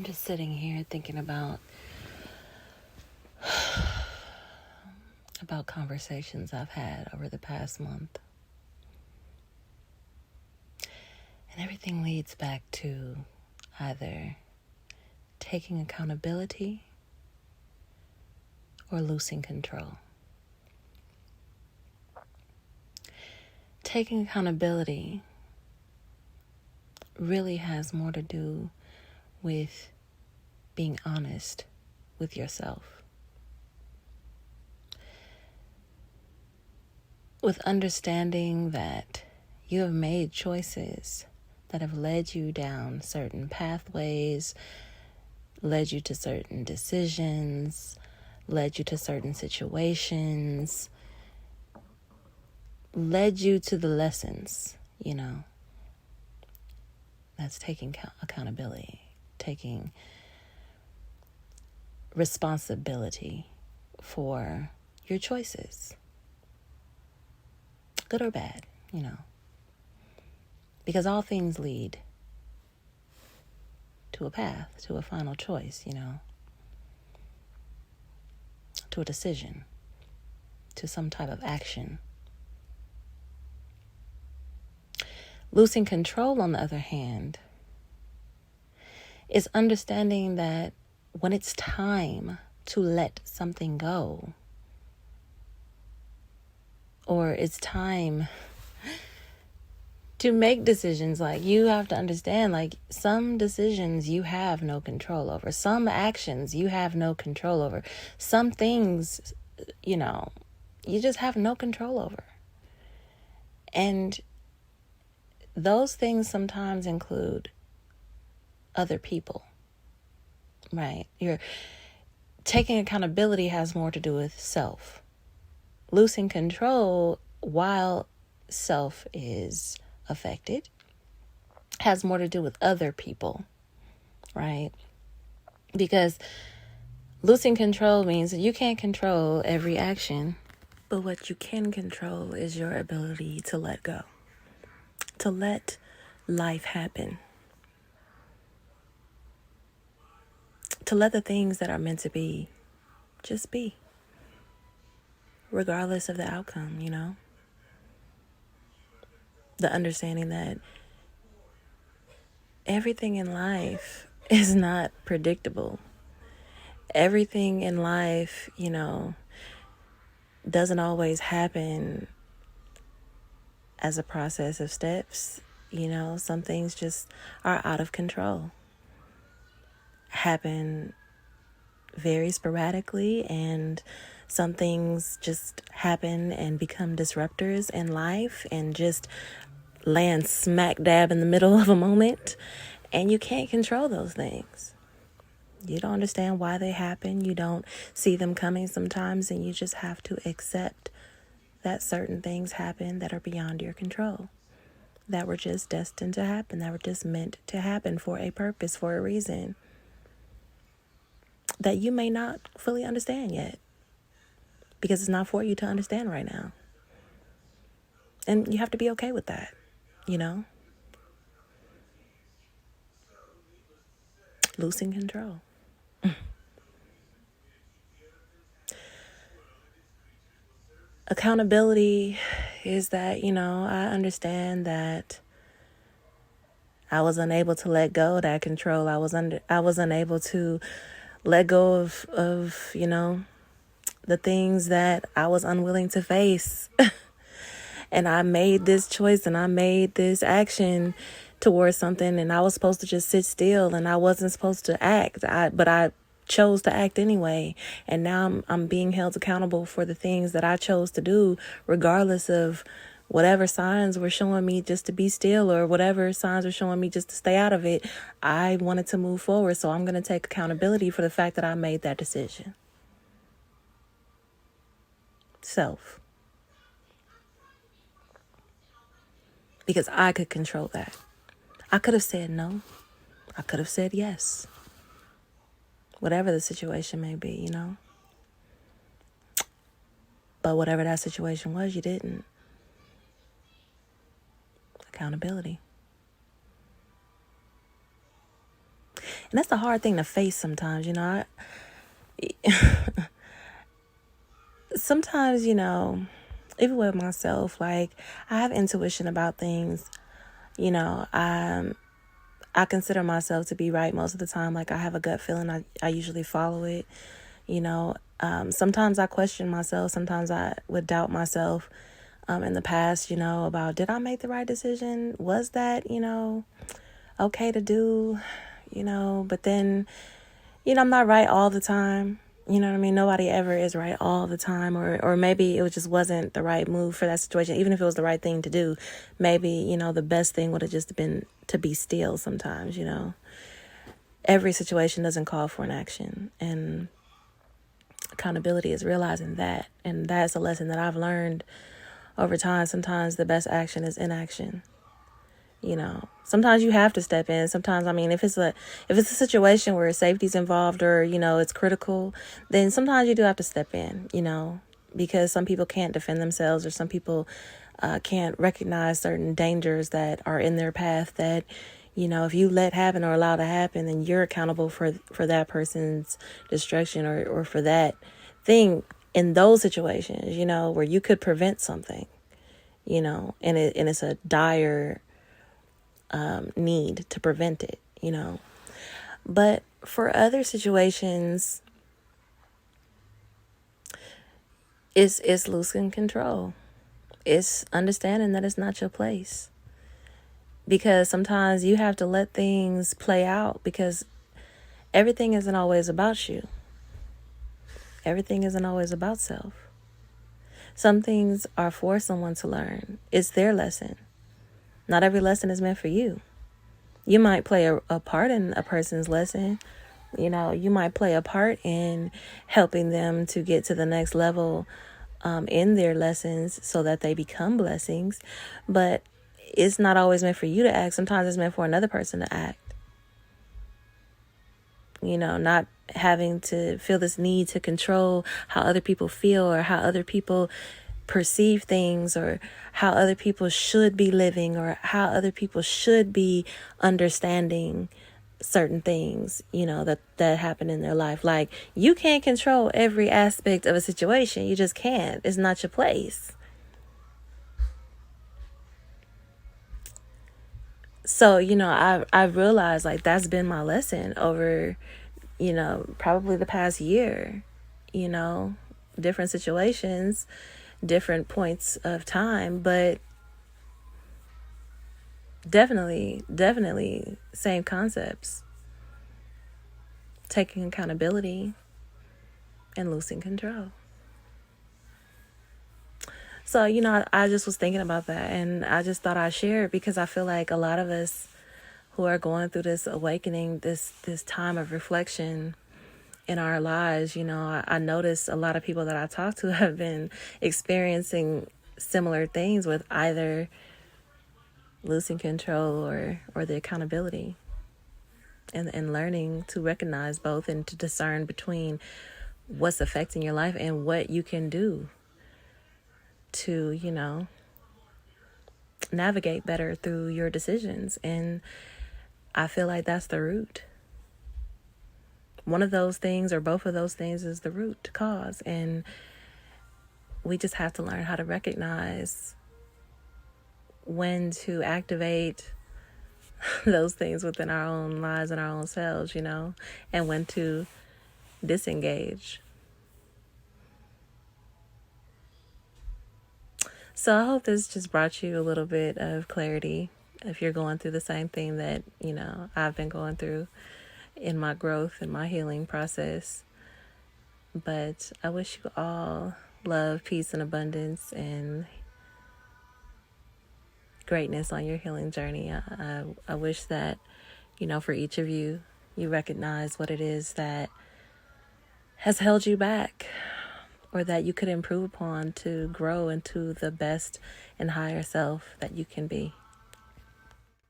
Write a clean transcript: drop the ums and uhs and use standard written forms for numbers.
I'm just sitting here thinking about conversations I've had over the past month. And everything leads back to either taking accountability or losing control. Taking accountability really has more to do with being honest with yourself. With understanding that you have made choices that have led you down certain pathways, led you to certain decisions, led you to certain situations, led you to the lessons, That's taking accountability, taking responsibility for your choices, good or bad, Because all things lead to a path, to a final choice, to a decision, to some type of action. Losing control, on the other hand, is understanding that when it's time to let something go, or it's time to make decisions, like you have to understand, like some decisions you have no control over, some actions you have no control over, some things, you just have no control over. And those things sometimes include other people, right? Taking accountability has more to do with self. Losing control, while self is affected, has more to do with other people, right? Because losing control means you can't control every action, but what you can control is your ability to let go, to let life happen, to let the things that are meant to be just be, regardless of the outcome, The understanding that everything in life is not predictable. Everything in life, doesn't always happen as a process of steps. Some things just are out of control, happen very sporadically, and some things just happen and become disruptors in life and just land smack dab in the middle of a moment, and you can't control those things. You don't understand why they happen. You don't see them coming sometimes, and you just have to accept that certain things happen that are beyond your control, that were just destined to happen, that were just meant to happen for a purpose, for a reason that you may not fully understand yet, because it's not for you to understand right now. And you have to be okay with that, Losing control. Accountability is that, I understand that I was unable to let go of that control. I was unable to let go of the things that I was unwilling to face. And I made this choice and I made this action towards something, and I was supposed to just sit still, and I wasn't supposed to act. But I chose to act anyway. And now I'm being held accountable for the things that I chose to do, regardless of whatever signs were showing me just to be still, or whatever signs were showing me just to stay out of it. I wanted to move forward. So I'm going to take accountability for the fact that I made that decision. Self. Because I could control that. I could have said no. I could have said yes. Whatever the situation may be, But whatever that situation was, you didn't. Accountability. And that's a hard thing to face sometimes, sometimes, even with myself, like, I have intuition about things. I consider myself to be right most of the time. Like, I have a gut feeling. I usually follow it. Sometimes I question myself. Sometimes I would doubt myself in the past, about, did I make the right decision? Was that, okay to do? But then, I'm not right all the time. You know what I mean? Nobody ever is right all the time, or maybe it just wasn't the right move for that situation. Even if it was the right thing to do, maybe, the best thing would have just been to be still sometimes, Every situation doesn't call for an action, and accountability is realizing that. And that's a lesson that I've learned over time. Sometimes the best action is inaction. Sometimes you have to step in. Sometimes, if it's a situation where safety's involved, or, it's critical, then sometimes you do have to step in, because some people can't defend themselves, or some people can't recognize certain dangers that are in their path that, if you let happen or allow to happen, then you're accountable for that person's destruction, or for that thing in those situations, where you could prevent something, and it's a dire need to prevent it, But for other situations, it's losing control. It's understanding that it's not your place. Because sometimes you have to let things play out, because everything isn't always about you. Everything isn't always about self. Some things are for someone to learn. It's their lesson. Not every lesson is meant for you. You might play a part in a person's lesson. You might play a part in helping them to get to the next level in their lessons, so that they become blessings. But it's not always meant for you to act. Sometimes it's meant for another person to act. Not having to feel this need to control how other people feel, or how other people perceive things, or how other people should be living, or how other people should be understanding certain things, that happen in their life. Like, you can't control every aspect of a situation. You just can't. It's not your place. So, I've realized, like, that's been my lesson over, probably the past year, different situations, different points of time, but definitely same concepts. Taking accountability and losing control. So, I just was thinking about that, and I just thought I'd share it, because I feel like a lot of us who are going through this awakening, this time of reflection in our lives, I notice a lot of people that I talk to have been experiencing similar things, with either losing control or the accountability, and learning to recognize both, and to discern between what's affecting your life and what you can do to, navigate better through your decisions. And I feel like that's the root. One of those things, or both of those things, is the root cause. And we just have to learn how to recognize when to activate those things within our own lives and our own selves, and when to disengage. So I hope this just brought you a little bit of clarity, if you're going through the same thing that, I've been going through in my growth and my healing process. But I wish you all love, peace, and abundance, and greatness on your healing journey. I wish that, for each of you, you recognize what it is that has held you back, or that you could improve upon to grow into the best and higher self that you can be.